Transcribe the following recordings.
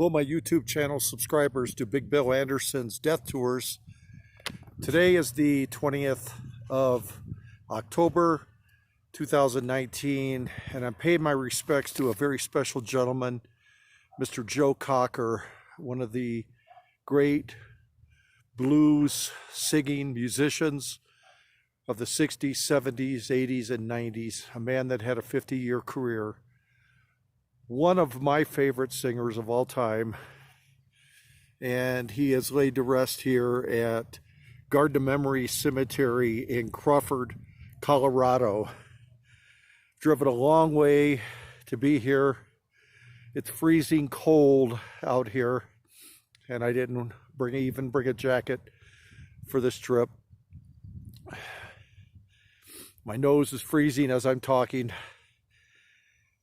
Hello, my YouTube channel subscribers to Big Bill Anderson's Death Tours. Today is the 20th of October 2019, and I'm paying my respects to a very special gentleman, Mr. Joe Cocker, one of the great blues singing musicians of the 60s, 70s, 80s, and 90s, a man that had a 50-year career. One of my favorite singers of all time, and he is laid to rest here at Garden of Memory Cemetery in Crawford, Colorado. Driven a long way to be here. It's freezing cold out here, and I didn't even bring a jacket for this trip. My nose is freezing as I'm talking.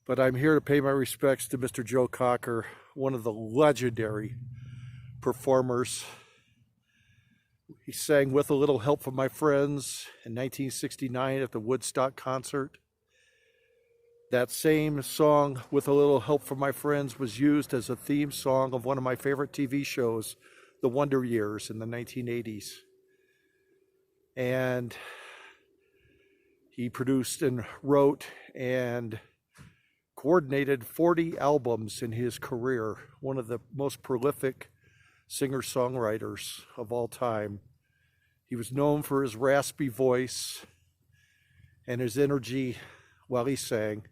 But I'm here to pay my respects to Mr. Joe Cocker, one of the legendary performers. He sang With a Little Help from My Friends in 1969 at the Woodstock concert. That same song, With a Little Help from My Friends, was used as a theme song of one of my favorite TV shows, The Wonder Years, in the 1980s. And he produced and wrote and coordinated 40 albums in his career, one of the most prolific singer-songwriters of all time. He was known for his raspy voice and his energy while he sang.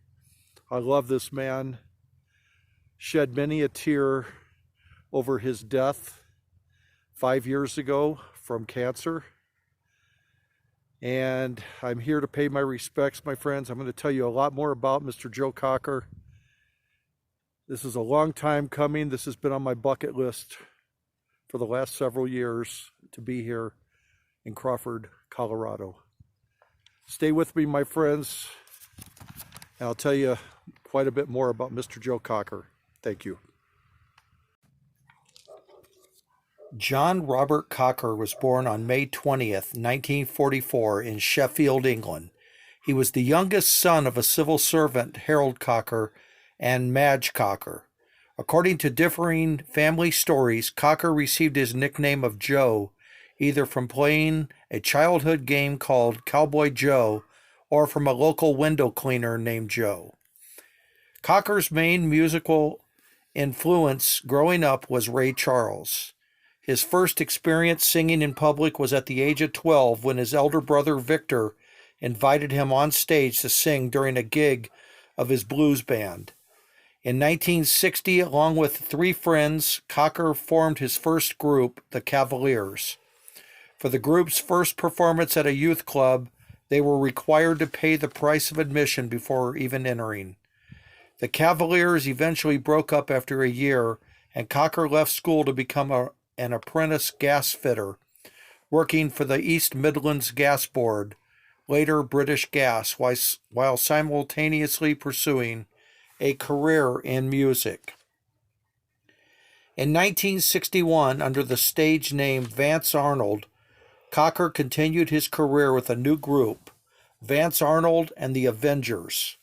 I love this man. Shed many a tear over his death 5 years ago from cancer. And I'm here to pay my respects, my friends. I'm going to tell you a lot more about Mr. Joe Cocker. This is a long time coming. This has been on my bucket list for the last several years to be here in Crawford, Colorado. Stay with me, my friends, and I'll tell you quite a bit more about Mr. Joe Cocker. Thank you. John Robert Cocker was born on May 20th, 1944 in Sheffield, England. He was the youngest son of a civil servant, Harold Cocker, and Madge Cocker. According to differing family stories, Cocker received his nickname of Joe either from playing a childhood game called Cowboy Joe or from a local window cleaner named Joe. Cocker's main musical influence growing up was Ray Charles. His first experience singing in public was at the age of 12 when his elder brother Victor invited him on stage to sing during a gig of his blues band. In 1960, along with 3 friends, Cocker formed his first group, the Cavaliers. For the group's first performance at a youth club, they were required to pay the price of admission before even entering. The Cavaliers eventually broke up after a year, and Cocker left school to become an apprentice gas fitter, working for the East Midlands Gas Board, later British Gas, while simultaneously pursuing a career in music. In 1961, under the stage name Vance Arnold, Cocker continued his career with a new group, Vance Arnold and the Avengers.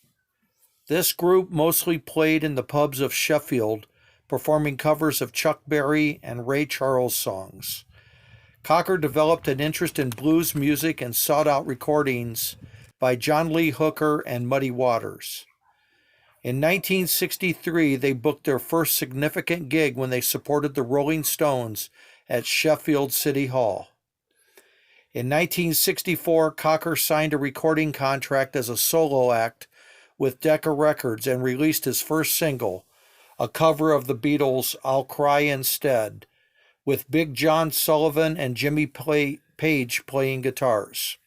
This group mostly played in the pubs of Sheffield, performing covers of Chuck Berry and Ray Charles songs. Cocker developed an interest in blues music and sought out recordings by John Lee Hooker and Muddy Waters. In 1963, they booked their first significant gig when they supported the Rolling Stones at Sheffield City Hall. In 1964, Cocker signed a recording contract as a solo act with Decca Records and released his first single, a cover of the Beatles' I'll Cry Instead, with Big John Sullivan and Jimmy Page playing guitars.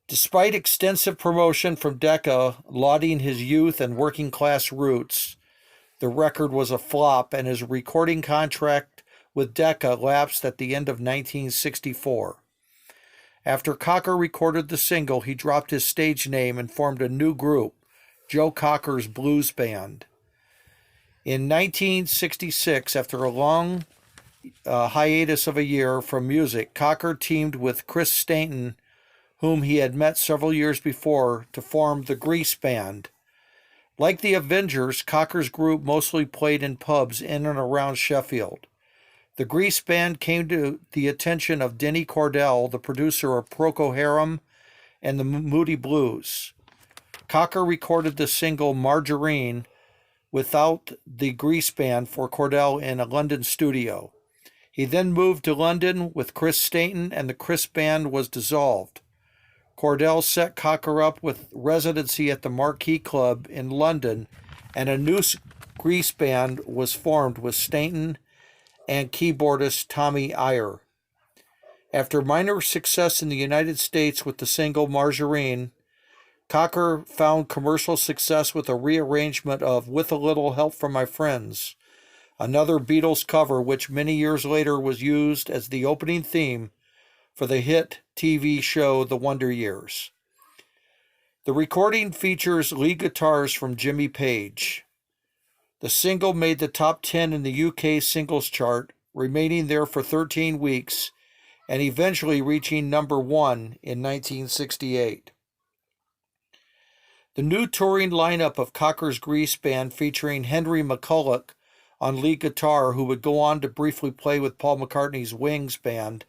Despite extensive promotion from Decca lauding his youth and working-class roots, the record was a flop and his recording contract with Decca lapsed at the end of 1964. After Cocker recorded the single, he dropped his stage name and formed a new group, Joe Cocker's Blues Band. In 1966, after a long hiatus of a year from music, Cocker teamed with Chris Stainton, whom he had met several years before, to form the Grease Band. Like the Avengers, Cocker's group mostly played in pubs in and around Sheffield. The Grease Band came to the attention of Denny Cordell, the producer of Procol Harum and the Moody Blues. Cocker recorded the single Margarine without the Grease Band for Cordell in a London studio. He then moved to London with Chris Stainton, and the Chris Band was dissolved. Cordell set Cocker up with residency at the Marquee Club in London, and a new Grease Band was formed with Stainton and keyboardist Tommy Iyer. After minor success in the United States with the single Margarine, Cocker found commercial success with a rearrangement of With a Little Help from My Friends, another Beatles cover which many years later was used as the opening theme for the hit TV show The Wonder Years. The recording features lead guitars from Jimmy Page. The single made the top 10 in the UK singles chart, remaining there for 13 weeks and eventually reaching number 1 in 1968. The new touring lineup of Cocker's Grease Band, featuring Henry McCulloch on lead guitar, who would go on to briefly play with Paul McCartney's Wings band.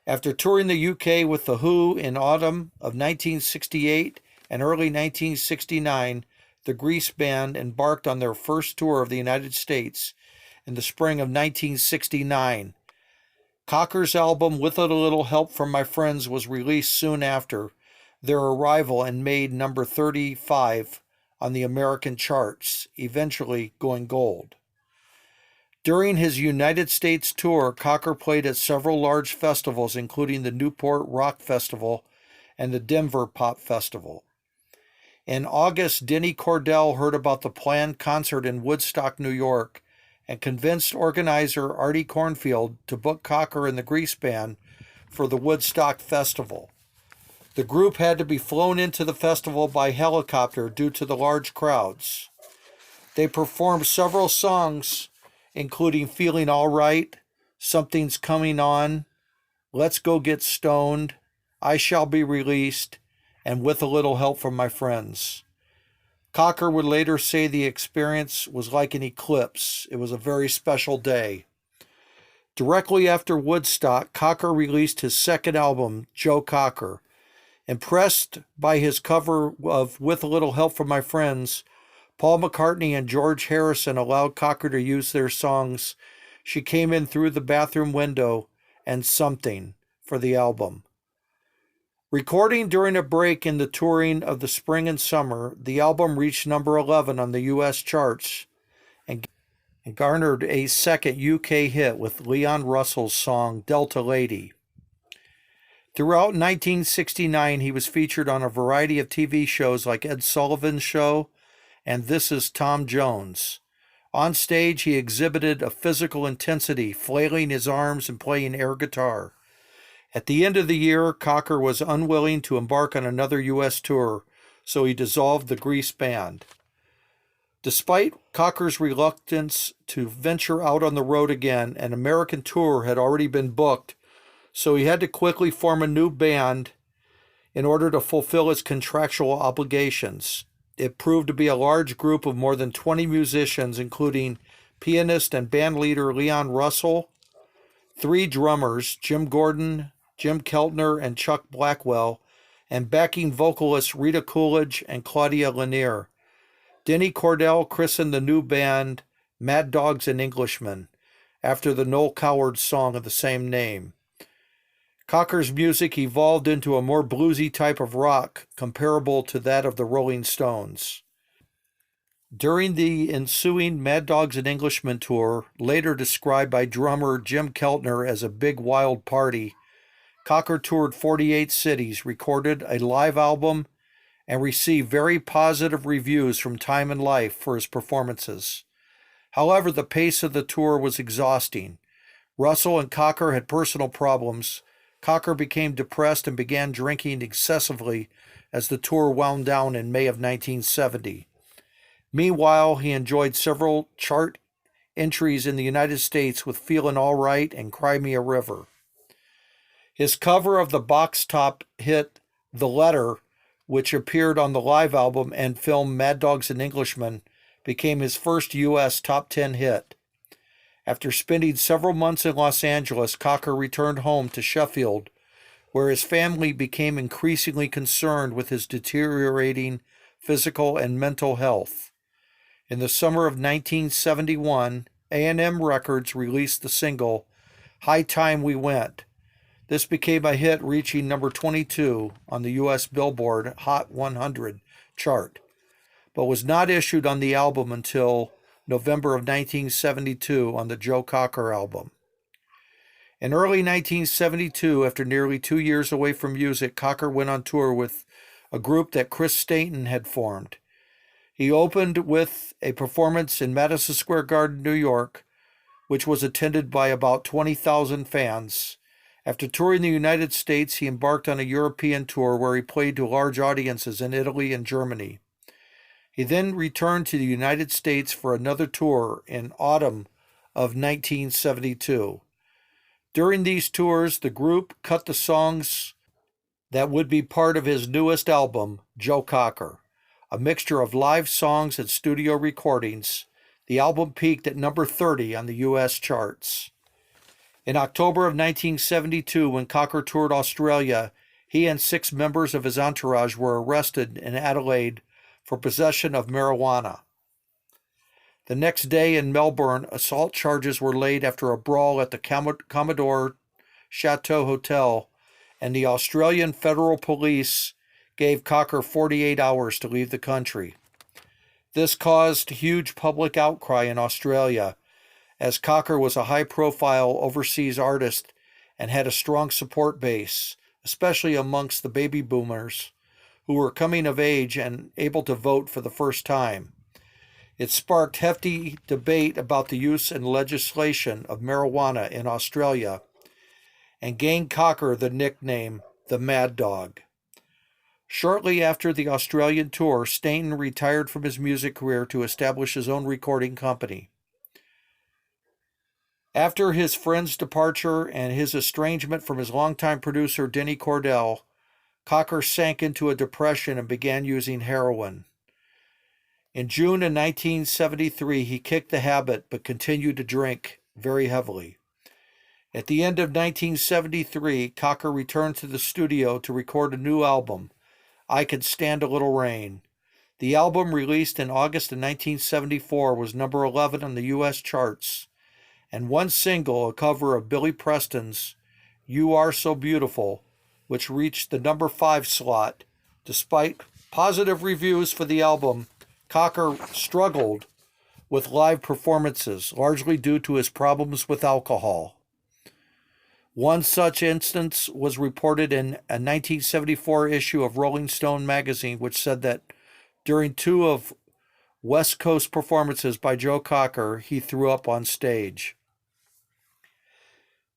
After touring the UK with The Who in autumn of 1968 and early 1969, the Grease Band embarked on their first tour of the United States in the spring of 1969. Cocker's album With a Little Help from My Friends was released soon after their arrival and made number 35 on the American charts, eventually going gold. During his United States tour, Cocker played at several large festivals, including the Newport Rock Festival and the Denver Pop Festival. In August, Denny Cordell heard about the planned concert in Woodstock, New York, and convinced organizer Artie Cornfield to book Cocker and the Grease Band for the Woodstock Festival. The group had to be flown into the festival by helicopter due to the large crowds. They performed several songs, including Feeling All Right, Something's Coming On, Let's Go Get Stoned, I Shall Be Released, and With a Little Help from My Friends. Cocker would later say the experience was like an eclipse. It was a very special day. Directly after Woodstock, Cocker released his second album, Joe Cocker. Impressed by his cover of With a Little Help from My Friends, Paul McCartney and George Harrison allowed Cocker to use their songs She Came In Through the Bathroom Window and Something for the album. Recording during a break in the touring of the spring and summer, the album reached number 11 on the U.S. charts and garnered a second UK hit with Leon Russell's song Delta Lady. Throughout 1969, he was featured on a variety of TV shows like Ed Sullivan's Show and This Is Tom Jones. On stage, he exhibited a physical intensity, flailing his arms and playing air guitar. At the end of the year, Cocker was unwilling to embark on another U.S. tour, so he dissolved the Grease Band. Despite Cocker's reluctance to venture out on the road again, an American tour had already been booked, so he had to quickly form a new band in order to fulfill his contractual obligations. It proved to be a large group of more than 20 musicians, including pianist and band leader Leon Russell, 3 drummers, Jim Gordon, Jim Keltner, and Chuck Blackwell, and backing vocalists Rita Coolidge and Claudia Lanier. Denny Cordell christened the new band Mad Dogs and Englishmen, after the Noel Coward song of the same name. Cocker's music evolved into a more bluesy type of rock, comparable to that of the Rolling Stones. During the ensuing Mad Dogs and Englishmen tour, later described by drummer Jim Keltner as a big wild party, Cocker toured 48 cities, recorded a live album, and received very positive reviews from Time and Life for his performances. However, the pace of the tour was exhausting. Russell and Cocker had personal problems. Cocker became depressed and began drinking excessively as the tour wound down in May of 1970. Meanwhile, he enjoyed several chart entries in the United States with Feelin' All Right and Cry Me a River. His cover of the box top hit The Letter which appeared on the live album and film Mad Dogs and Englishmen, became his first U.S. top 10 hit. After spending several months in Los Angeles, Cocker returned home to Sheffield, where his family became increasingly concerned with his deteriorating physical and mental health. In the summer of 1971, A&M Records released the single High Time We Went. This became a hit, reaching number 22 on the U.S. Billboard Hot 100 chart, but was not issued on the album until November of 1972 on the Joe Cocker album. In early 1972, after nearly 2 years away from music, Cocker went on tour with a group that Chris Stainton had formed. He opened with a performance in Madison Square Garden, New York, which was attended by about 20,000 fans. After touring the United States, he embarked on a European tour where he played to large audiences in Italy and Germany. He then returned to the United States for another tour in autumn of 1972. During these tours, the group cut the songs that would be part of his newest album, Joe Cocker, a mixture of live songs and studio recordings. The album peaked at number 30 on the U.S. charts. In October of 1972, when Cocker toured Australia, he and 6 members of his entourage were arrested in Adelaide for possession of marijuana. The next day in Melbourne, assault charges were laid after a brawl at the Commodore Chateau Hotel, and the Australian Federal Police gave Cocker 48 hours to leave the country. This caused huge public outcry in Australia, as Cocker was a high-profile overseas artist and had a strong support base, especially amongst the baby boomers, who were coming of age and able to vote for the first time. It sparked hefty debate about the use and legislation of marijuana in Australia and gained Cocker the nickname the Mad Dog. Shortly after the Australian tour, Stainton retired from his music career to establish his own recording company. After his friend's departure and his estrangement from his longtime producer Denny Cordell, Cocker sank into a depression and began using heroin. In June of 1973, he kicked the habit but continued to drink very heavily. At the end of 1973, Cocker returned to the studio to record a new album, I Could Stand a Little Rain. The album, released in August of 1974, was number 11 on the U.S. charts, and one single, a cover of Billy Preston's You Are So Beautiful, which reached the number 5 slot. Despite positive reviews for the album, Cocker struggled with live performances, largely due to his problems with alcohol. One such instance was reported in a 1974 issue of Rolling Stone magazine, which said that during 2 of West Coast performances by Joe Cocker, he threw up on stage.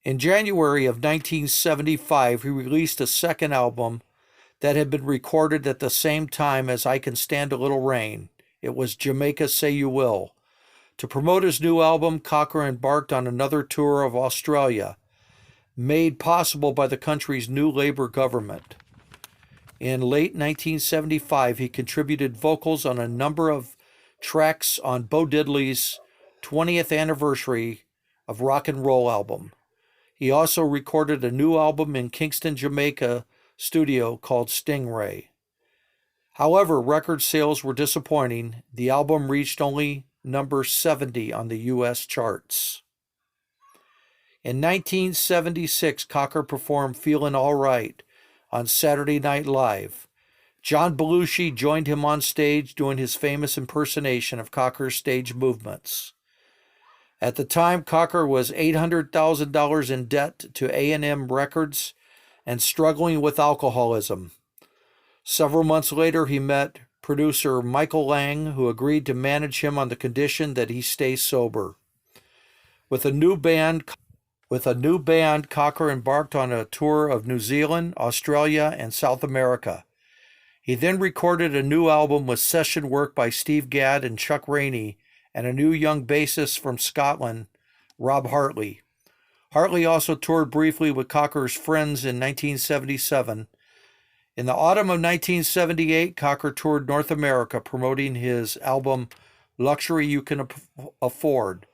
In January of 1975, he released a second album that had been recorded at the same time as I Can Stand a Little Rain. It was Jamaica Say You Will. To promote his new album, Cocker embarked on another tour of Australia, made possible by the country's new Labour government. In late 1975, he contributed vocals on a number of tracks on Bo Diddley's 20th anniversary of rock and roll album. He also recorded a new album in Kingston, Jamaica studio called Stingray. However, record sales were disappointing. The album reached only number 70 on the U.S. charts. In 1976, Cocker performed Feelin' All Right on Saturday Night Live. John Belushi joined him on stage doing his famous impersonation of Cocker's stage movements. At the time, Cocker was $800,000 in debt to A&M Records and struggling with alcoholism. Several months later, he met producer Michael Lang, who agreed to manage him on the condition that he stay sober. With a new band, Cocker embarked on a tour of New Zealand, Australia, and South America. He then recorded a new album with session work by Steve Gadd and Chuck Rainey, and a new young bassist from Scotland, Rob Hartley. Hartley also toured briefly with Cocker's friends in 1977. In the autumn of 1978, Cocker toured North America promoting his album Luxury You Can Afford.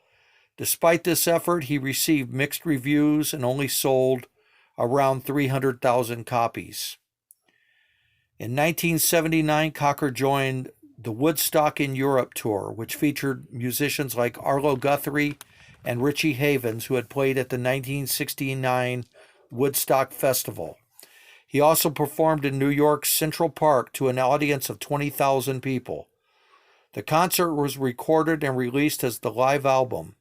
Despite this effort, he received mixed reviews and only sold around 300,000 copies. In 1979, Cocker joined the Woodstock in Europe tour, which featured musicians like Arlo Guthrie and Richie Havens, who had played at the 1969 Woodstock Festival. He also performed in New York's Central Park to an audience of 20,000 people. The concert was recorded and released as the live album,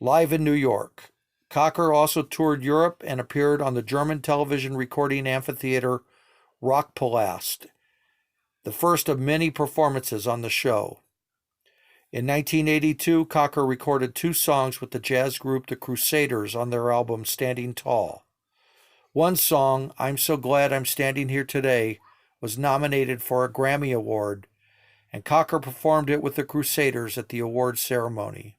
Live in New York. Cocker also toured Europe and appeared on the German television recording amphitheater Rockpalast, the first of many performances on the show. In 1982, Cocker recorded 2 songs with the jazz group The Crusaders on their album Standing Tall. One song, I'm So Glad I'm Standing Here Today, was nominated for a Grammy Award, and Cocker performed it with the Crusaders at the awards ceremony.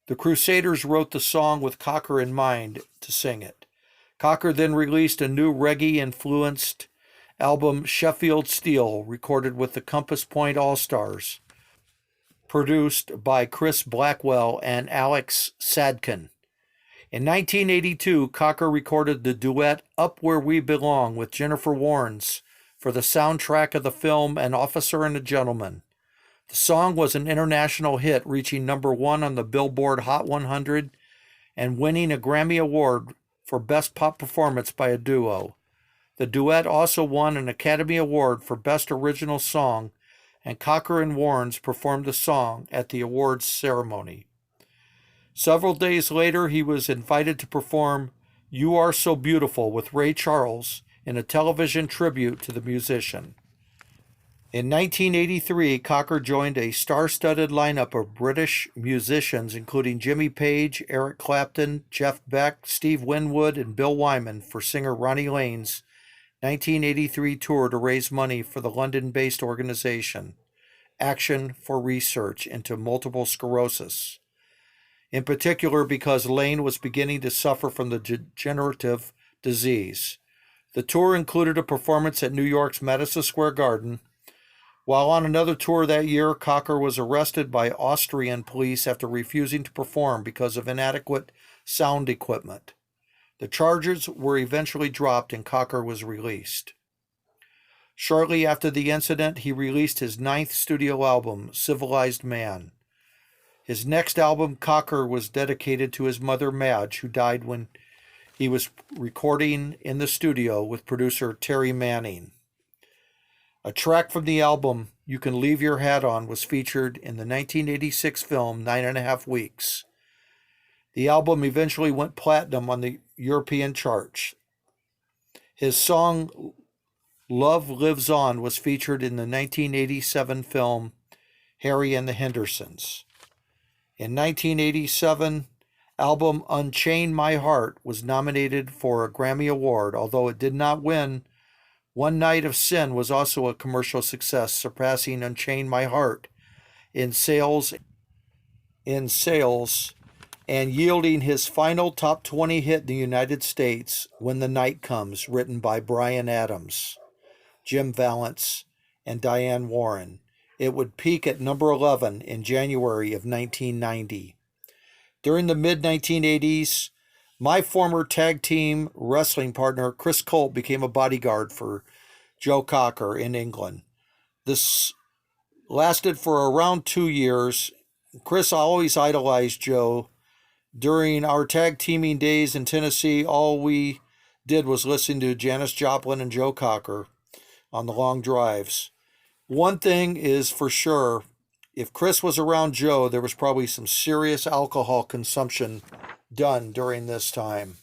The Crusaders wrote the song with Cocker in mind to sing it. Cocker then released a new reggae-influenced album, Sheffield Steel, recorded with the Compass Point All-Stars, produced by Chris Blackwell and Alex Sadkin. In 1982, Cocker recorded the duet Up Where We Belong with Jennifer Warnes for the soundtrack of the film An Officer and a Gentleman. The song was an international hit, reaching number 1 on the Billboard Hot 100 and winning a Grammy Award for Best Pop Performance by a Duo. The duet also won an Academy Award for Best Original Song, and Cocker and Warnes performed the song at the awards ceremony. Several days later, he was invited to perform You Are So Beautiful with Ray Charles in a television tribute to the musician. In 1983, Cocker joined a star-studded lineup of British musicians, including Jimmy Page, Eric Clapton, Jeff Beck, Steve Winwood, and Bill Wyman for singer Ronnie Lane's 1983 tour to raise money for the London-based organization Action for Research into Multiple Sclerosis, in particular because Lane was beginning to suffer from the degenerative disease. The tour included a performance at New York's Madison Square Garden. While on another tour that year, Cocker was arrested by Austrian police after refusing to perform because of inadequate sound equipment. The charges were eventually dropped and Cocker was released. Shortly after the incident, he released his 9th studio album, Civilized Man. His next album, Cocker, was dedicated to his mother, Madge, who died when he was recording in the studio with producer Terry Manning. A track from the album, You Can Leave Your Hat On, was featured in the 1986 film 9.5 Weeks. The album eventually went platinum on the European charts. His song Love Lives On was featured in the 1987 film Harry and the Hendersons. In 1987, album Unchain My Heart was nominated for a Grammy Award, although it did not win. One Night of Sin was also a commercial success, surpassing Unchain My Heart in sales and yielding his final top 20 hit in the United States, When the Night Comes, written by Bryan Adams, Jim Vallance, and Diane Warren. It would peak at number 11 in January of 1990. During the mid-1980s, my former tag team wrestling partner, Chris Colt, became a bodyguard for Joe Cocker in England. This lasted for around 2 years. Chris always idolized Joe. During our tag teaming days in Tennessee, all we did was listen to Janis Joplin and Joe Cocker on the long drives. One thing is for sure, if Chris was around Joe, there was probably some serious alcohol consumption done during this time.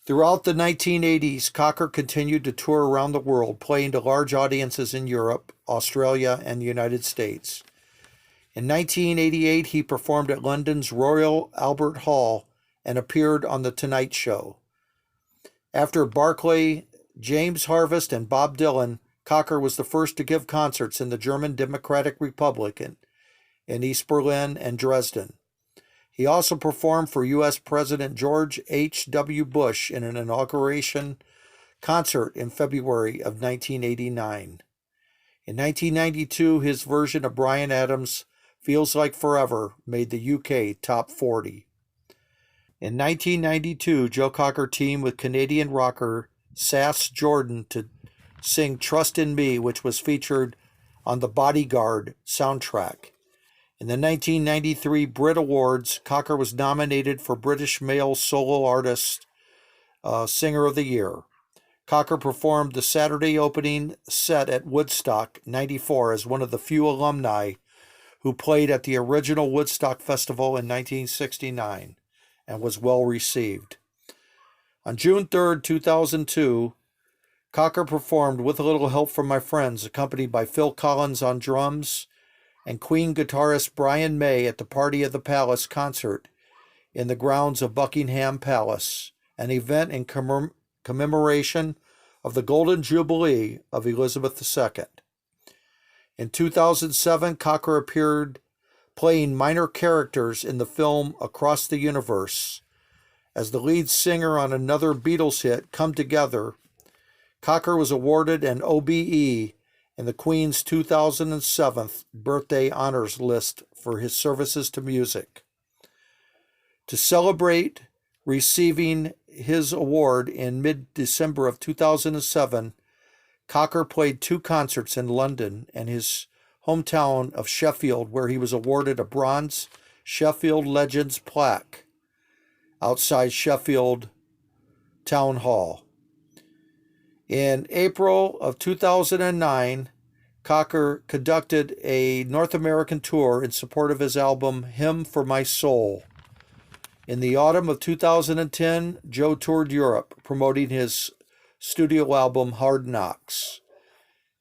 Throughout the 1980s, Cocker continued to tour around the world, playing to large audiences in Europe, Australia, and the United States. In 1988, he performed at London's Royal Albert Hall and appeared on The Tonight Show. After Barclay, James Harvest, and Bob Dylan, Cocker was the first to give concerts in the German Democratic Republic in East Berlin and Dresden. He also performed for U.S. President George H.W. Bush in an inauguration concert in February of 1989. In 1992, his version of Bryan Adams' Feels Like Forever made the UK top 40. In 1992, Joe Cocker teamed with Canadian rocker Sass Jordan to sing Trust in Me, which was featured on the Bodyguard soundtrack. In the 1993 Brit Awards, Cocker was nominated for British Male Solo Artist Singer of the Year. Cocker performed the Saturday opening set at Woodstock 94 as one of the few alumni who played at the original Woodstock Festival in 1969 and was well received. On June 3, 2002, Cocker performed With a Little Help from My Friends, accompanied by Phil Collins on drums and Queen guitarist Brian May at the Party of the Palace concert in the grounds of Buckingham Palace, an event in commemoration of the Golden Jubilee of Elizabeth II. In 2007, Cocker appeared playing minor characters in the film Across the Universe. As the lead singer on another Beatles hit, Come Together, Cocker was awarded an OBE in the Queen's 2007 birthday honors list for his services to music. To celebrate receiving his award in mid-December of 2007, Cocker played 2 concerts in London and his hometown of Sheffield, where he was awarded a bronze Sheffield Legends plaque outside Sheffield Town Hall. In April of 2009, Cocker conducted a North American tour in support of his album Hymn for My Soul. In the autumn of 2010, Joe toured Europe, promoting his studio album Hard Knocks.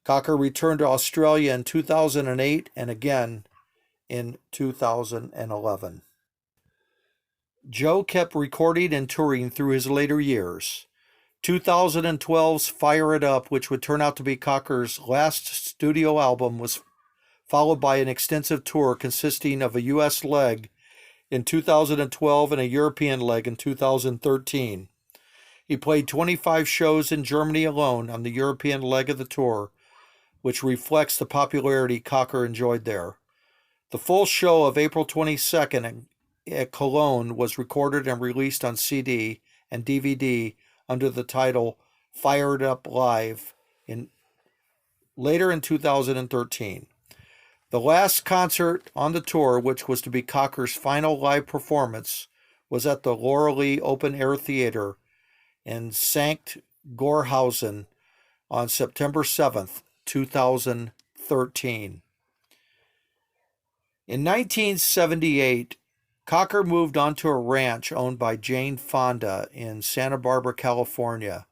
Cocker returned to Australia in 2008 and again in 2011. Joe kept recording and touring through his later years. 2012's Fire It Up, which would turn out to be Cocker's last studio album, was followed by an extensive tour consisting of a U.S. leg in 2012 and a European leg in 2013. He played 25 shows in Germany alone on the European leg of the tour, which reflects the popularity Cocker enjoyed there. The full show of April 22nd at Cologne was recorded and released on CD and DVD under the title Fired Up Live later in 2013. The last concert on the tour, which was to be Cocker's final live performance, was at the Lauralee Open Air Theater in Sankt Gorhausen on September 7th, 2013. In 1978, Cocker moved onto a ranch owned by Jane Fonda in Santa Barbara, California.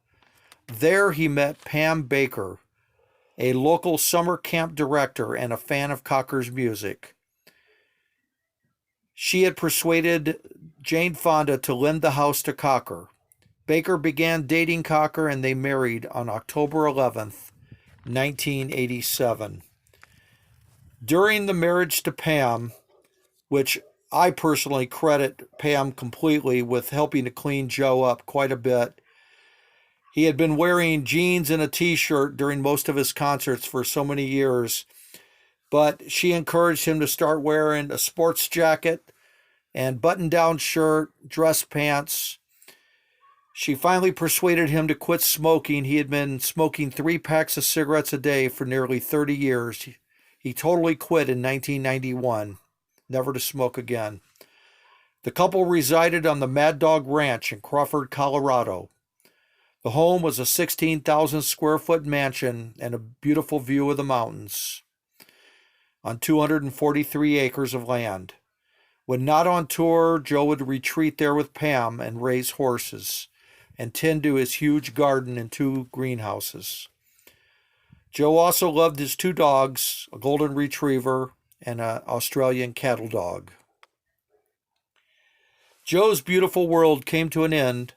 There he met Pam Baker, a local summer camp director and a fan of Cocker's music. She had persuaded Jane Fonda to lend the house to Cocker. Baker began dating Cocker and they married on October 11th, 1987. During the marriage to Pam, which I personally credit Pam completely with helping to clean Joe up quite a bit. He had been wearing jeans and a t-shirt during most of his concerts for so many years, but she encouraged him to start wearing a sports jacket and button-down shirt, dress pants. She finally persuaded him to quit smoking. He had been smoking 3 packs of cigarettes a day for nearly 30 years. He totally quit in 1991. Never to smoke again. The couple resided on the Mad Dog Ranch in Crawford, Colorado. The home was a 16,000 square foot mansion and a beautiful view of the mountains on 243 acres of land. When not on tour, Joe would retreat there with Pam and raise horses and tend to his huge garden and 2 greenhouses. Joe also loved his 2 dogs, a golden retriever and an Australian cattle dog. Joe's beautiful world came to an end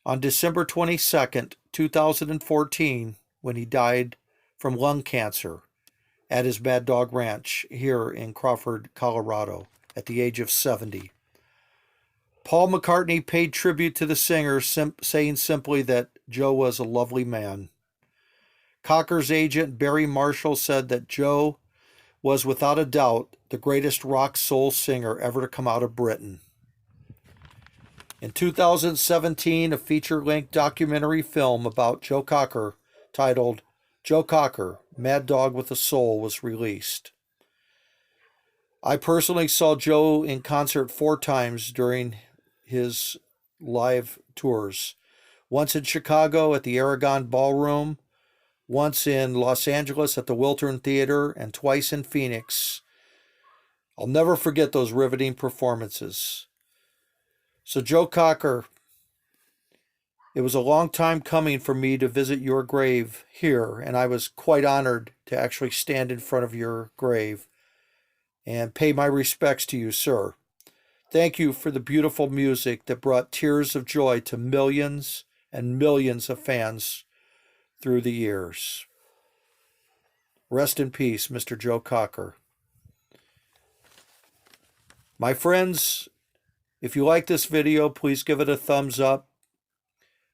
on December 22nd, 2014, when he died from lung cancer at his Mad Dog Ranch here in Crawford, Colorado, at the age of 70. Paul McCartney paid tribute to the singer, saying simply that Joe was a lovely man. Cocker's agent, Barry Marshall, said that Joe was without a doubt the greatest rock soul singer ever to come out of Britain. In 2017, a feature-length documentary film about Joe Cocker titled Joe Cocker, Mad Dog with a Soul was released. I personally saw Joe in concert 4 times during his live tours. Once in Chicago at the Aragon Ballroom, once in Los Angeles at the Wiltern Theater, and twice in Phoenix. I'll never forget those riveting performances. So Joe Cocker, it was a long time coming for me to visit your grave here, and I was quite honored to actually stand in front of your grave and pay my respects to you, sir. Thank you for the beautiful music that brought tears of joy to millions and millions of fans through the years. Rest in peace, Mr. Joe Cocker. My friends, if you like this video, please give it a thumbs up.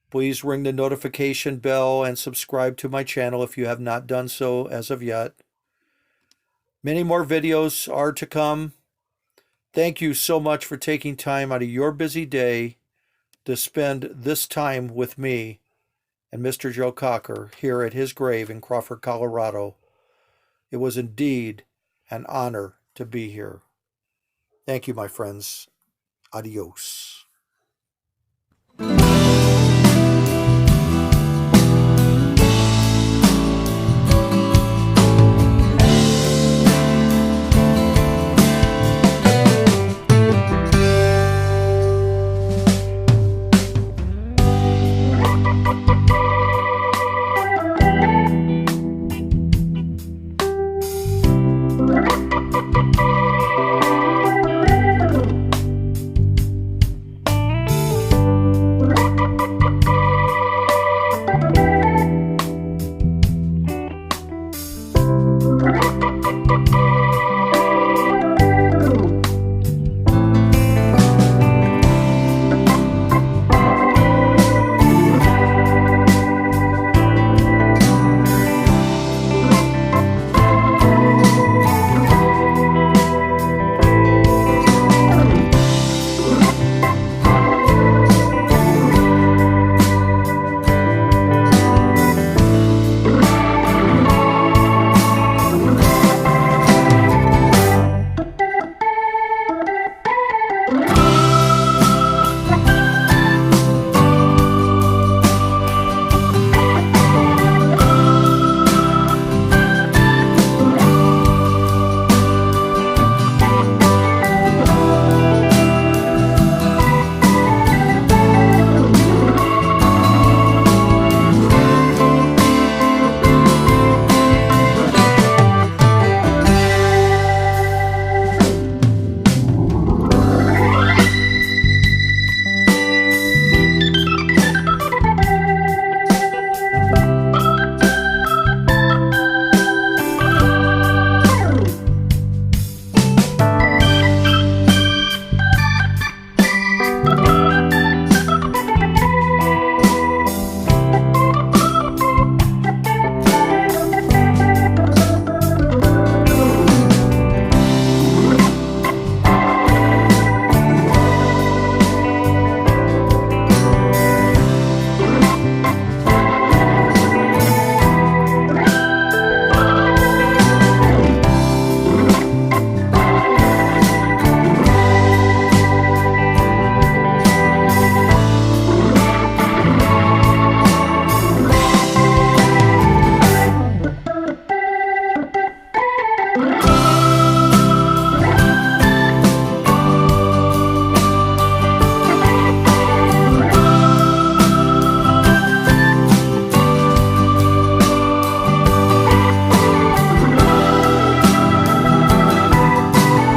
Please ring the notification bell and subscribe to my channel if you have not done so as of yet. Many more videos are to come. Thank you so much for taking time out of your busy day to spend this time with me and Mr. Joe Cocker here at his grave in Crawford, Colorado. It was indeed an honor to be here. Thank you, my friends. Adios.